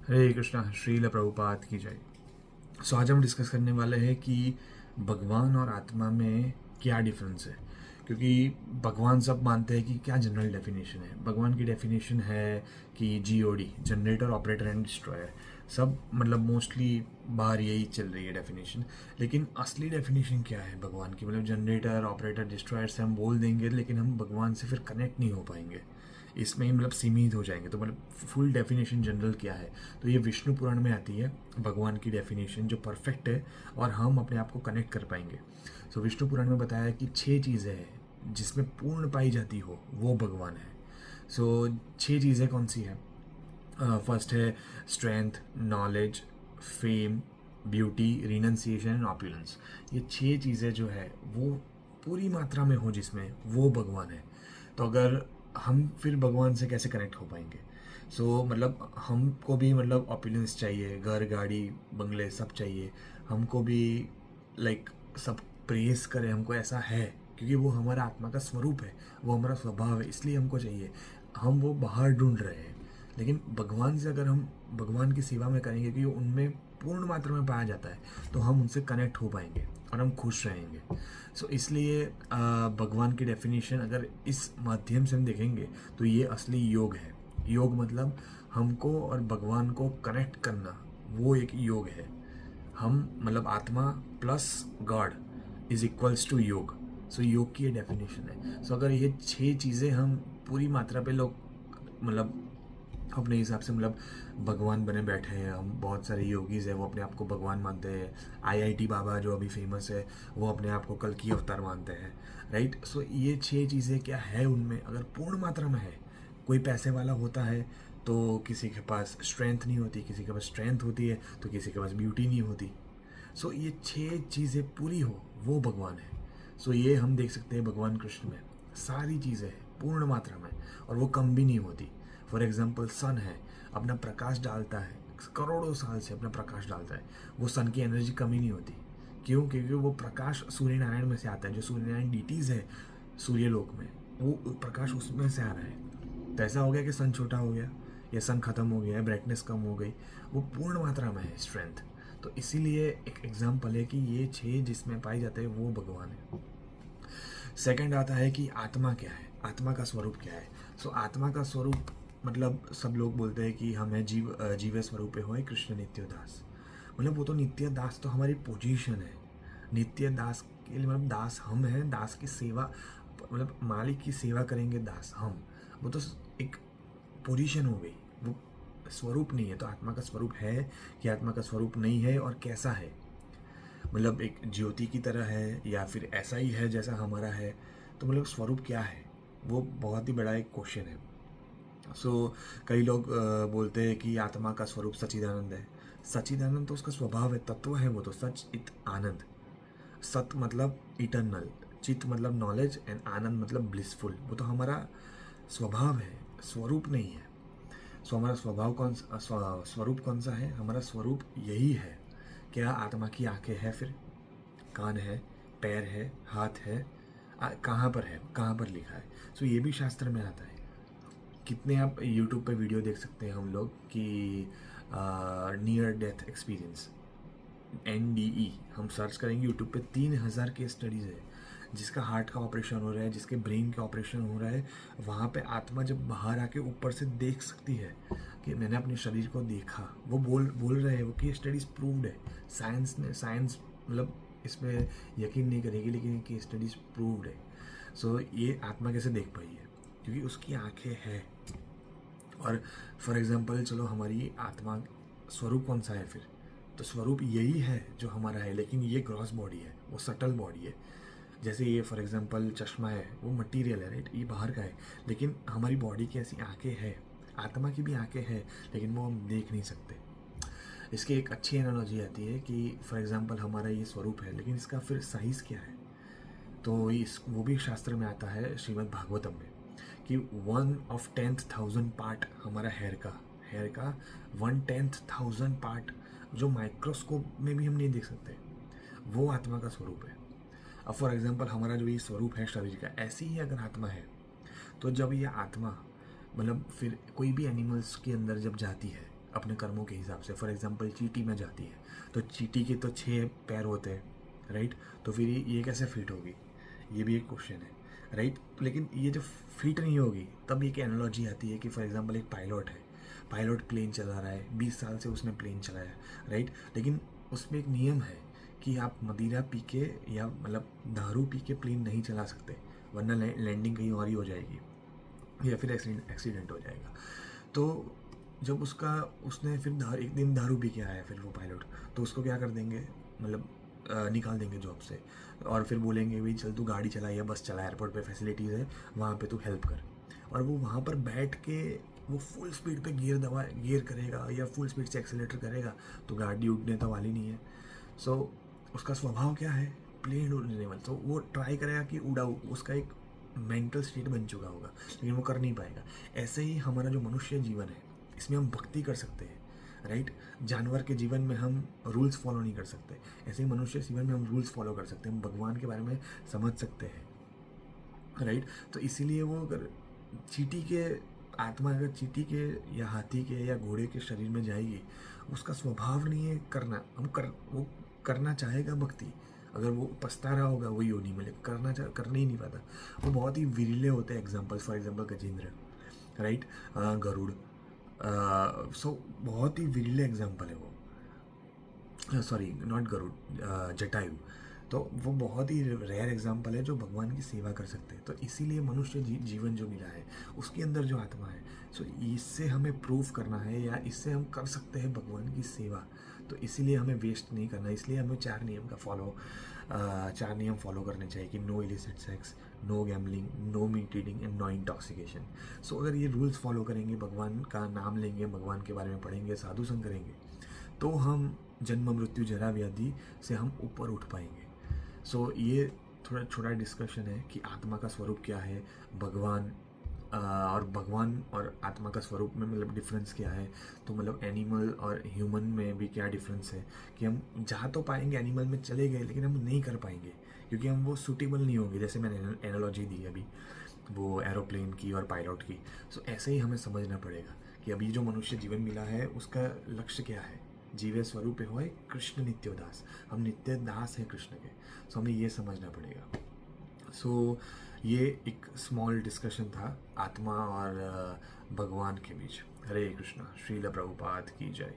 हरे कृष्णा, श्रील प्रभुपाद की जय। सो आज हम डिस्कस करने वाले हैं कि भगवान और आत्मा में क्या डिफरेंस है। क्योंकि भगवान सब मानते हैं कि क्या जनरल डेफिनेशन है। भगवान की डेफिनेशन है कि GOD, generator operator and destroyer. सब मतलब मोस्टली बाहर यही चल रही है डेफिनेशन। लेकिन असली डेफिनेशन क्या है भगवान की? मतलब जनरेटर ऑपरेटर डिस्ट्रॉयर से हम बोल देंगे, लेकिन हम भगवान से फिर कनेक्ट नहीं हो पाएंगे, इसमें ही मतलब सीमित हो जाएंगे। तो मतलब फुल डेफिनेशन जनरल क्या है, तो ये विष्णु पुराण में आती है भगवान की डेफिनेशन, जो परफेक्ट है और हम अपने आप को कनेक्ट कर पाएंगे। सो विष्णु पुराण में बताया कि 6 चीज़ें हैं जिसमें पूर्ण पाई जाती हो वो भगवान है। सो 6 चीज़ें कौन सी है? फर्स्ट है strength, knowledge, fame, beauty, renunciation and opulence. ये 6 चीज़ें जो है वो पूरी मात्रा में हो जिसमें, वो भगवान है। तो अगर हम फिर भगवान से कैसे कनेक्ट हो पाएंगे? मतलब हमको भी मतलब ऑपुलेंस चाहिए, घर गाड़ी बंगले सब चाहिए। हमको भी लाइक सब प्रेस करें, हमको ऐसा है क्योंकि वो हमारा आत्मा का स्वरूप है, वो हमारा स्वभाव है, इसलिए हमको चाहिए। हम वो बाहर ढूंढ रहे हैं। लेकिन भगवान से अगर हम भगवान की सेवा में करेंगे, क्योंकि उनमें पूर्ण मात्रा में पाया जाता है, तो हम उनसे कनेक्ट हो पाएंगे और हम खुश रहेंगे। इसलिए भगवान की डेफिनेशन अगर इस माध्यम से हम देखेंगे तो ये असली योग है। योग मतलब हमको और भगवान को कनेक्ट करना, वो एक योग है। हम मतलब आत्मा plus God is equals to yoga. योग की ये डेफिनेशन है। अगर ये 6 चीज़ें हम पूरी मात्रा पे लोग मतलब अपने हिसाब से मतलब भगवान बने बैठे हैं। हम बहुत सारे योगीज हैं, वो अपने आप को भगवान मानते हैं। आईआईटी बाबा जो अभी फेमस है, वो अपने आप को कल की अवतार मानते हैं, राइट। ये 6 चीज़ें क्या है उनमें, अगर पूर्ण मात्रा में है। कोई पैसे वाला होता है तो किसी के पास स्ट्रेंथ नहीं होती, किसी के पास स्ट्रेंथ होती है तो किसी के पास ब्यूटी नहीं होती। ये 6 चीज़ें पूरी हो वो भगवान है। ये हम देख सकते हैं भगवान कृष्ण में सारी चीज़ें हैं पूर्ण मात्रा में, और वो कम भी नहीं होती। फॉर एग्जाम्पल सन है, अपना प्रकाश डालता है, करोड़ों साल से अपना प्रकाश डालता है। वो सन की एनर्जी कमी नहीं होती। क्यों? क्योंकि वो प्रकाश सूर्य नारायण में से आता है। जो सूर्य नारायण डीटीज है सूर्यलोक में, वो प्रकाश उसमें से आ रहा है। तो ऐसा हो गया कि सन छोटा हो गया या सन खत्म हो गया, ब्राइटनेस कम हो गई, वो पूर्ण मात्रा में है स्ट्रेंथ। तो इसीलिए एक एग्जाम्पल है कि ये 6 जिसमें पाए जाते हैं वो भगवान है। सेकंड आता है कि आत्मा क्या है, आत्मा का स्वरूप क्या है। आत्मा का स्वरूप मतलब सब लोग बोलते हैं कि हमें जीव स्वरूप हो कृष्ण नित्य दास। मतलब वो तो नित्य दास तो हमारी पोजीशन है। नित्य दास के लिए मतलब दास हम हैं, दास की सेवा मतलब मालिक की सेवा करेंगे दास हम। वो तो एक पोजीशन हो गई, वो स्वरूप नहीं है। तो आत्मा का स्वरूप है कि आत्मा का स्वरूप नहीं है, और कैसा है? मतलब एक ज्योति की तरह है या फिर ऐसा ही है जैसा हमारा है? तो मतलब स्वरूप क्या है, वो बहुत ही बड़ा एक क्वेश्चन है। कई लोग बोलते हैं कि आत्मा का स्वरूप सच्चिदानंद है। सच्चिदानंद तो उसका स्वभाव है, तत्व है वो तो, सच इत आनंद। सत मतलब इटर्नल, चित मतलब नॉलेज, एंड आनंद मतलब ब्लिसफुल। वो तो हमारा स्वभाव है, स्वरूप नहीं है। हमारा स्वभाव स्वरूप कौन सा है? हमारा स्वरूप यही है। क्या आत्मा की आंखें हैं? फिर कान है, पैर है, हाथ है, कहाँ पर है, कहाँ पर लिखा है? ये भी शास्त्र में आता है। कितने आप यूट्यूब पे वीडियो देख सकते हैं हम लोग कि नियर डेथ एक्सपीरियंस, NDE, हम सर्च करेंगे यूट्यूब पे, 3000 के स्टडीज़ है। जिसका हार्ट का ऑपरेशन हो रहा है, जिसके ब्रेन का ऑपरेशन हो रहा है, वहाँ पे आत्मा जब बाहर आके ऊपर से देख सकती है कि मैंने अपने शरीर को देखा, वो बोल रहे हैं, वो केस स्टडीज़ प्रूव्ड है। साइंस मतलब इसमें यकीन नहीं करेगी, लेकिन ये केस स्टडीज़ प्रूव्ड है। ये आत्मा कैसे देख पाई है? क्योंकि उसकी आंखें हैं। और फॉर एग्जांपल चलो, हमारी आत्मा स्वरूप कौन सा है फिर? तो स्वरूप यही है जो हमारा है, लेकिन ये ग्रॉस बॉडी है, वो सटल बॉडी है। जैसे ये फॉर एग्जांपल चश्मा है, वो मटेरियल है, राइट, ये बाहर का है। लेकिन हमारी बॉडी की ऐसी आंखें हैं, आत्मा की भी आंखें हैं, लेकिन वो हम देख नहीं सकते। इसकी एक अच्छी एनालॉजी आती है कि फॉर एग्जांपल हमारा ये स्वरूप है, लेकिन इसका फिर साइज़ क्या है? तो इस वो भी शास्त्र में आता है, श्रीमद् भागवतम में, कि 1/10,000 पार्ट हमारा हेयर का 1/10,000 पार्ट जो माइक्रोस्कोप में भी हम नहीं देख सकते, वो आत्मा का स्वरूप है। अब फॉर एग्जांपल हमारा जो ये स्वरूप है शरीर का, ऐसी ही अगर आत्मा है, तो जब ये आत्मा मतलब फिर कोई भी एनिमल्स के अंदर जब जाती है, अपने कर्मों के हिसाब से। फॉर एग्जांपल चींटी में जाती है तो चींटी के तो 6 पैर होते हैं, राइट, तो फिर ये कैसे फिट होगी, ये भी एक क्वेश्चन है, राइट। लेकिन ये जब फिट नहीं होगी तब एक एनालॉजी आती है कि फॉर एग्जांपल एक पायलट है, पायलट प्लेन चला रहा है, 20 साल से उसने प्लेन चलाया, राइट, लेकिन उसमें एक नियम है कि आप मदिरा पी के या मतलब दारू पी के प्लेन नहीं चला सकते, वरना लैंडिंग कहीं और ही हो जाएगी या फिर एक्सीडेंट हो जाएगा। तो जब उसने फिर एक दिन दारू पी के आया फिर वो पायलट, तो उसको क्या कर देंगे, मतलब निकाल देंगे जॉब से, और फिर बोलेंगे भाई चल तू गाड़ी चला या बस चला, एयरपोर्ट पे फैसिलिटीज़ है वहाँ पे तू हेल्प कर। और वो वहाँ पर बैठ के वो फुल स्पीड पे गियर करेगा या फुल स्पीड से एक्सीलेटर करेगा तो गाड़ी उड़ने तो वाली नहीं है। सो उसका स्वभाव क्या है, प्लेन उड़ने वाला, तो वो ट्राई करेगा कि उड़ाऊ, उसका एक मेंटल स्टेट बन चुका होगा, लेकिन वो कर नहीं पाएगा। ऐसे ही हमारा जो मनुष्य जीवन है इसमें हम भक्ति कर सकते हैं, राइट। जानवर के जीवन में हम रूल्स फॉलो नहीं कर सकते, ऐसे ही मनुष्य जीवन में हम रूल्स फॉलो कर सकते हैं, हम भगवान के बारे में समझ सकते हैं, राइट। तो इसीलिए वो अगर चींटी के आत्मा अगर चींटी के या हाथी के या घोड़े के शरीर में जाएगी, उसका स्वभाव नहीं है करना, वो करना चाहेगा भक्ति, अगर वो पछता रहा होगा वही योनि में, लेकिन करने ही नहीं पाता। वो बहुत ही विरले होते हैं examples, for example Gajendra, right, Garuda, so बहुत ही विरले एग्जाम्पल है वो, सॉरी नॉट गरुड़, जटायु, तो वो बहुत ही रेयर एग्जाम्पल है जो भगवान की सेवा कर सकते हैं। तो इसीलिए मनुष्य जीवन जो मिला है उसके अंदर जो आत्मा है, सो इससे हमें प्रूव करना है या इससे हम कर सकते हैं भगवान की सेवा। तो इसीलिए हमें वेस्ट नहीं करना, इसलिए हमें 4 नियम फॉलो करने चाहिए कि no illicit sex, no gambling, no meat eating and no intoxication. So अगर ये रूल्स फॉलो करेंगे, भगवान का नाम लेंगे, भगवान के बारे में पढ़ेंगे, साधु संग करेंगे, तो हम जन्म मृत्यु जरा व्याधि से हम ऊपर उठ पाएंगे। सो ये थोड़ा छोटा डिस्कशन है कि आत्मा का स्वरूप क्या है, भगवान और आत्मा का स्वरूप में मतलब डिफरेंस क्या है। तो मतलब एनिमल और ह्यूमन में भी क्या डिफरेंस है कि हम जा तो पाएंगे, एनिमल में चले गए लेकिन हम नहीं कर पाएंगे क्योंकि हम वो सूटेबल नहीं होंगे, जैसे मैंने एनालॉजी दी अभी वो एरोप्लेन की और पायलट की। सो ऐसे ही हमें समझना पड़ेगा कि अभी जो मनुष्य जीवन मिला है उसका लक्ष्य क्या है, जीवे स्वरूप होय कृष्ण नित्य दास, हम नित्य दास हैं कृष्ण के। सो हमें ये समझना पड़ेगा। सो ये एक स्मॉल डिस्कशन था आत्मा और भगवान के बीच। हरे कृष्णा, श्रील प्रभुपाद की जय।